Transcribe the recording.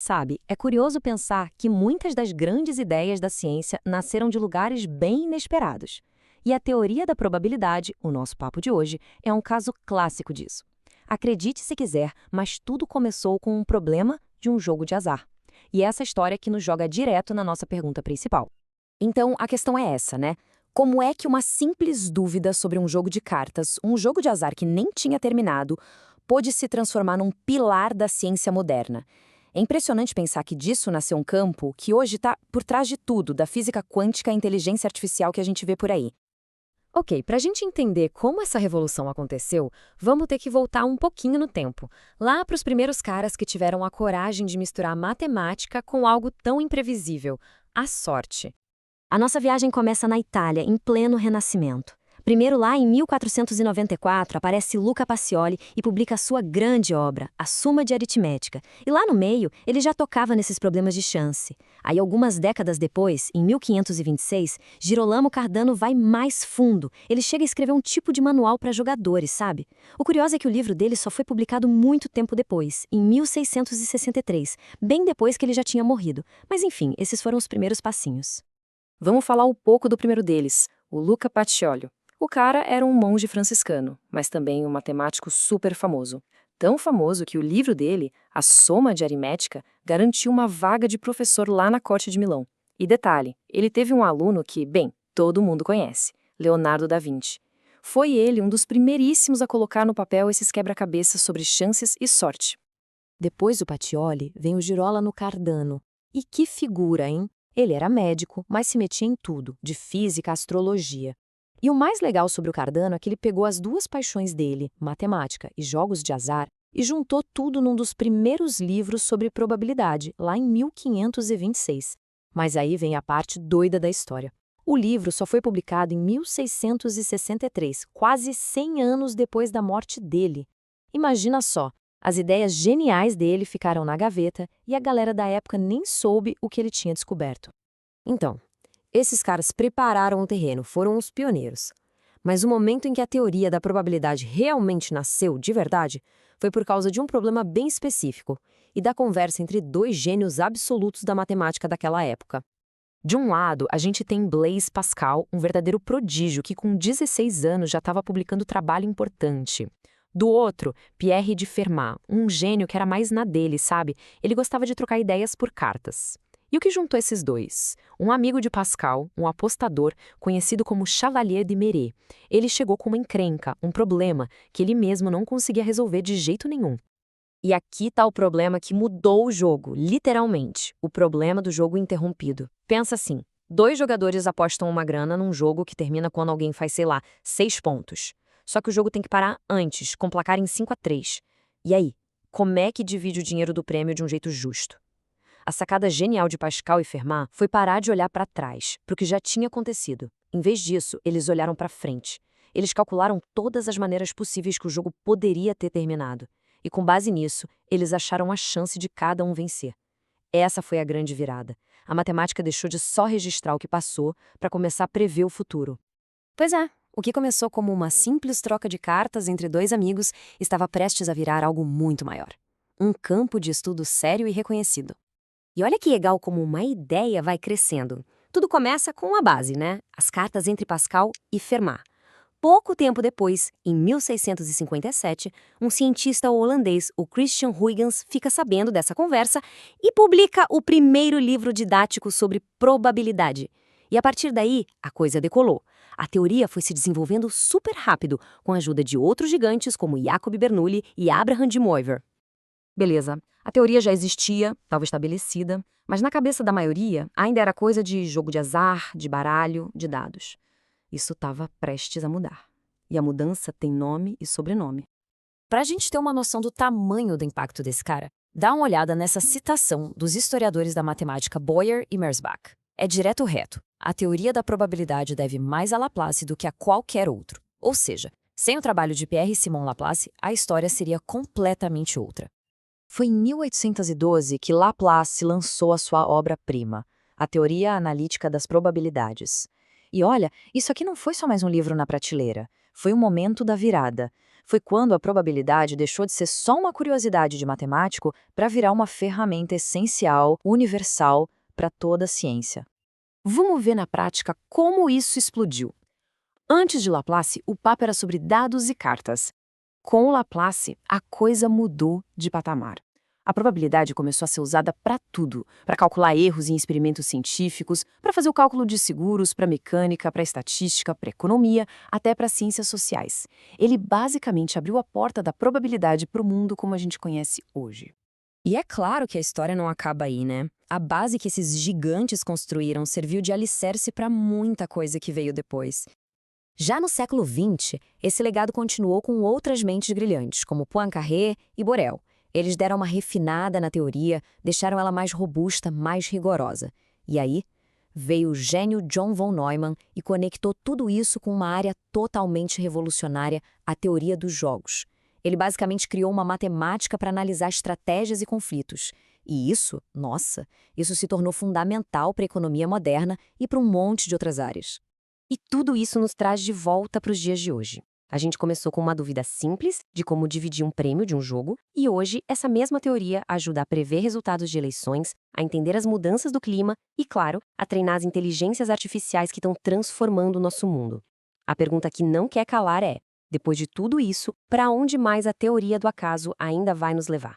Sabe, é curioso pensar que muitas das grandes ideias da ciência nasceram de lugares bem inesperados. E a teoria da probabilidade, o nosso papo de hoje, é um caso clássico disso. Acredite se quiser, mas tudo começou com um problema de um jogo de azar. E é essa história que nos joga direto na nossa pergunta principal. Então, a questão é essa, né? Como é que uma simples dúvida sobre um jogo de cartas, um jogo de azar que nem tinha terminado, pôde se transformar num pilar da ciência moderna? É impressionante pensar que disso nasceu um campo que hoje está por trás de tudo, da física quântica e inteligência artificial que a gente vê por aí. Ok, para a gente entender como essa revolução aconteceu, vamos ter que voltar um pouquinho no tempo, lá para os primeiros caras que tiveram a coragem de misturar matemática com algo tão imprevisível, a sorte. A nossa viagem começa na Itália, em pleno Renascimento. Primeiro, lá em 1494, aparece Luca Pacioli e publica sua grande obra, A Suma de Aritmética. E lá no meio, ele já tocava nesses problemas de chance. Aí, algumas décadas depois, em 1526, Girolamo Cardano vai mais fundo. Ele chega a escrever um tipo de manual para jogadores, sabe? O curioso é que o livro dele só foi publicado muito tempo depois, em 1663, bem depois que ele já tinha morrido. Mas enfim, esses foram os primeiros passinhos. Vamos falar um pouco do primeiro deles, o Luca Pacioli. O cara era um monge franciscano, mas também um matemático super famoso. Tão famoso que o livro dele, A Soma de Aritmética, garantiu uma vaga de professor lá na corte de Milão. E detalhe, ele teve um aluno que, bem, todo mundo conhece, Leonardo da Vinci. Foi ele um dos primeiríssimos a colocar no papel esses quebra-cabeças sobre chances e sorte. Depois do Pacioli, vem o Girolamo Cardano. E que figura, hein? Ele era médico, mas se metia em tudo, de física a astrologia. E o mais legal sobre o Cardano é que ele pegou as duas paixões dele, matemática e jogos de azar, e juntou tudo num dos primeiros livros sobre probabilidade, lá em 1526. Mas aí vem a parte doida da história. O livro só foi publicado em 1663, quase 100 anos depois da morte dele. Imagina só, as ideias geniais dele ficaram na gaveta e a galera da época nem soube o que ele tinha descoberto. Então, esses caras prepararam o terreno, foram os pioneiros. Mas o momento em que a teoria da probabilidade realmente nasceu de verdade foi por causa de um problema bem específico e da conversa entre dois gênios absolutos da matemática daquela época. De um lado, a gente tem Blaise Pascal, um verdadeiro prodígio que com 16 anos já estava publicando trabalho importante. Do outro, Pierre de Fermat, um gênio que era mais na dele, sabe? Ele gostava de trocar ideias por cartas. E o que juntou esses dois? Um amigo de Pascal, um apostador, conhecido como Chevalier de Méret. Ele chegou com uma encrenca, um problema, que ele mesmo não conseguia resolver de jeito nenhum. E aqui está o problema que mudou o jogo, literalmente. O problema do jogo interrompido. Pensa assim, dois jogadores apostam uma grana num jogo que termina quando alguém faz, sei lá, 6 pontos. Só que o jogo tem que parar antes, com placar em 5-3. E aí, como é que divide o dinheiro do prêmio de um jeito justo? A sacada genial de Pascal e Fermat foi parar de olhar para trás, para o que já tinha acontecido. Em vez disso, eles olharam para frente. Eles calcularam todas as maneiras possíveis que o jogo poderia ter terminado. E com base nisso, eles acharam a chance de cada um vencer. Essa foi a grande virada. A matemática deixou de só registrar o que passou para começar a prever o futuro. Pois é, o que começou como uma simples troca de cartas entre dois amigos estava prestes a virar algo muito maior. Um campo de estudo sério e reconhecido. E olha que legal como uma ideia vai crescendo. Tudo começa com a base, né? As cartas entre Pascal e Fermat. Pouco tempo depois, em 1657, um cientista holandês, o Christian Huygens, fica sabendo dessa conversa e publica o primeiro livro didático sobre probabilidade. E a partir daí, a coisa decolou. A teoria foi se desenvolvendo super rápido, com a ajuda de outros gigantes como Jacob Bernoulli e Abraham de Moivre. Beleza, a teoria já existia, estava estabelecida, mas na cabeça da maioria ainda era coisa de jogo de azar, de baralho, de dados. Isso estava prestes a mudar. E a mudança tem nome e sobrenome. Para a gente ter uma noção do tamanho do impacto desse cara, dá uma olhada nessa citação dos historiadores da matemática Boyer e Merzbach. É direto reto. A teoria da probabilidade deve mais a Laplace do que a qualquer outro. Ou seja, sem o trabalho de Pierre Simon Laplace, a história seria completamente outra. Foi em 1812 que Laplace lançou a sua obra-prima, a Teoria Analítica das Probabilidades. E olha, isso aqui não foi só mais um livro na prateleira. Foi um momento da virada. Foi quando a probabilidade deixou de ser só uma curiosidade de matemático para virar uma ferramenta essencial, universal, para toda a ciência. Vamos ver na prática como isso explodiu. Antes de Laplace, o papo era sobre dados e cartas. Com Laplace, a coisa mudou de patamar. A probabilidade começou a ser usada para tudo, para calcular erros em experimentos científicos, para fazer o cálculo de seguros, para mecânica, para estatística, para economia, até para ciências sociais. Ele basicamente abriu a porta da probabilidade para o mundo como a gente conhece hoje. E é claro que a história não acaba aí, né? A base que esses gigantes construíram serviu de alicerce para muita coisa que veio depois. Já no século XX, esse legado continuou com outras mentes brilhantes, como Poincaré e Borel. Eles deram uma refinada na teoria, deixaram ela mais robusta, mais rigorosa. E aí, veio o gênio John von Neumann e conectou tudo isso com uma área totalmente revolucionária, a teoria dos jogos. Ele basicamente criou uma matemática para analisar estratégias e conflitos. E isso, nossa, isso se tornou fundamental para a economia moderna e para um monte de outras áreas. E tudo isso nos traz de volta para os dias de hoje. A gente começou com uma dúvida simples de como dividir um prêmio de um jogo, e hoje essa mesma teoria ajuda a prever resultados de eleições, a entender as mudanças do clima e, claro, a treinar as inteligências artificiais que estão transformando o nosso mundo. A pergunta que não quer calar é: depois de tudo isso, para onde mais a teoria do acaso ainda vai nos levar?